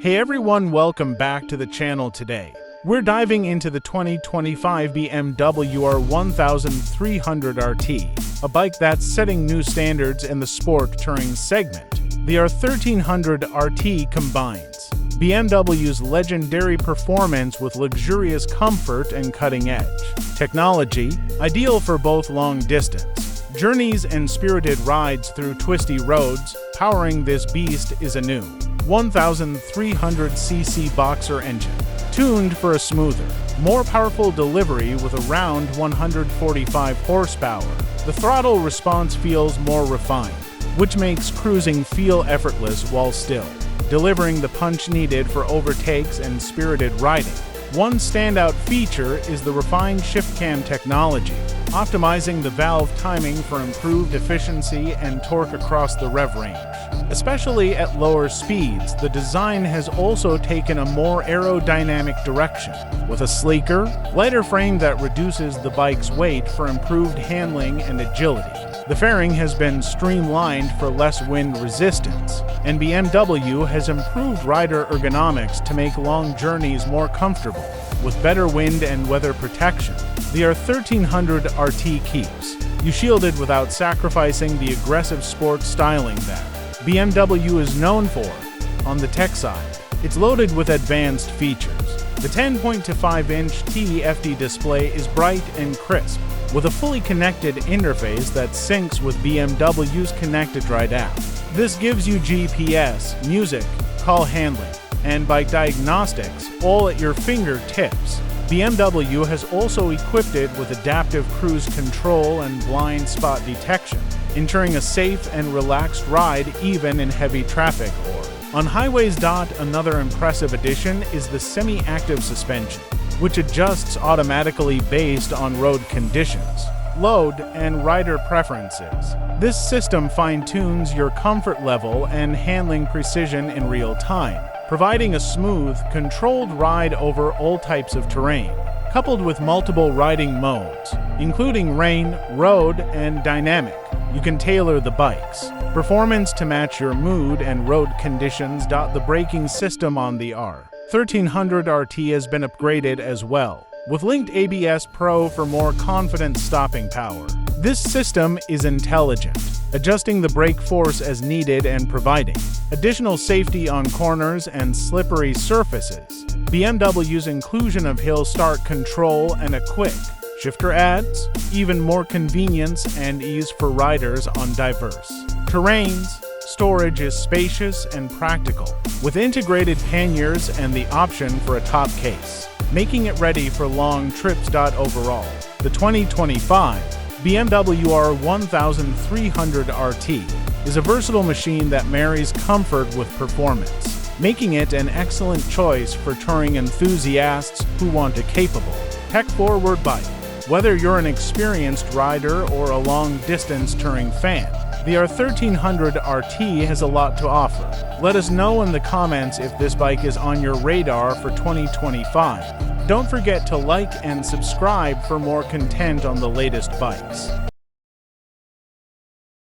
Hey everyone, welcome back to the channel today. We're diving into the 2025 BMW R 1300 RT, a bike that's setting new standards in the sport touring segment. The R 1300 RT combines BMW's legendary performance with luxurious comfort and cutting-edge technology, ideal for both long-distance journeys and spirited rides through twisty roads. Powering this beast is a new 1300cc boxer engine, tuned for a smoother, more powerful delivery with around 145 horsepower. The throttle response feels more refined, which makes cruising feel effortless while still delivering the punch needed for overtakes and spirited riding. One standout feature is the refined shift cam technology, optimizing the valve timing for improved efficiency and torque across the rev range. Especially at lower speeds, the design has also taken a more aerodynamic direction, with a sleeker, lighter frame that reduces the bike's weight for improved handling and agility. The fairing has been streamlined for less wind resistance, and BMW has improved rider ergonomics to make long journeys more comfortable, with better wind and weather protection. The R 1300 RT keeps you shielded without sacrificing the aggressive sports styling that BMW is known for. On the tech side, it's loaded with advanced features. The 10.25-inch TFT display is bright and crisp, with a fully connected interface that syncs with BMW's Connected Ride app. This gives you GPS, music, call handling, and bike diagnostics all at your fingertips. BMW has also equipped it with adaptive cruise control and blind spot detection, ensuring a safe and relaxed ride even in heavy traffic on highways. Another impressive addition is the semi-active suspension, which adjusts automatically based on road conditions, load, and rider preferences. This system fine-tunes your comfort level and handling precision in real time, providing a smooth, controlled ride over all types of terrain. Coupled with multiple riding modes, including rain, road, and dynamic, you can tailor the bike's performance to match your mood and road conditions. The braking system on the R 1300 RT has been upgraded as well, with linked ABS Pro for more confident stopping power. This system is intelligent, adjusting the brake force as needed and providing additional safety on corners and slippery surfaces. BMW's inclusion of hill start control and a quick shifter adds even more convenience and ease for riders on diverse terrains. Storage is spacious and practical, with integrated panniers and the option for a top case, making it ready for long trips. Overall, the 2025 BMW R 1300 RT is a versatile machine that marries comfort with performance, making it an excellent choice for touring enthusiasts who want a capable, tech-forward bike. Whether you're an experienced rider or a long-distance touring fan, the R 1300 RT has a lot to offer. Let us know in the comments if this bike is on your radar for 2025. Don't forget to like and subscribe for more content on the latest bikes.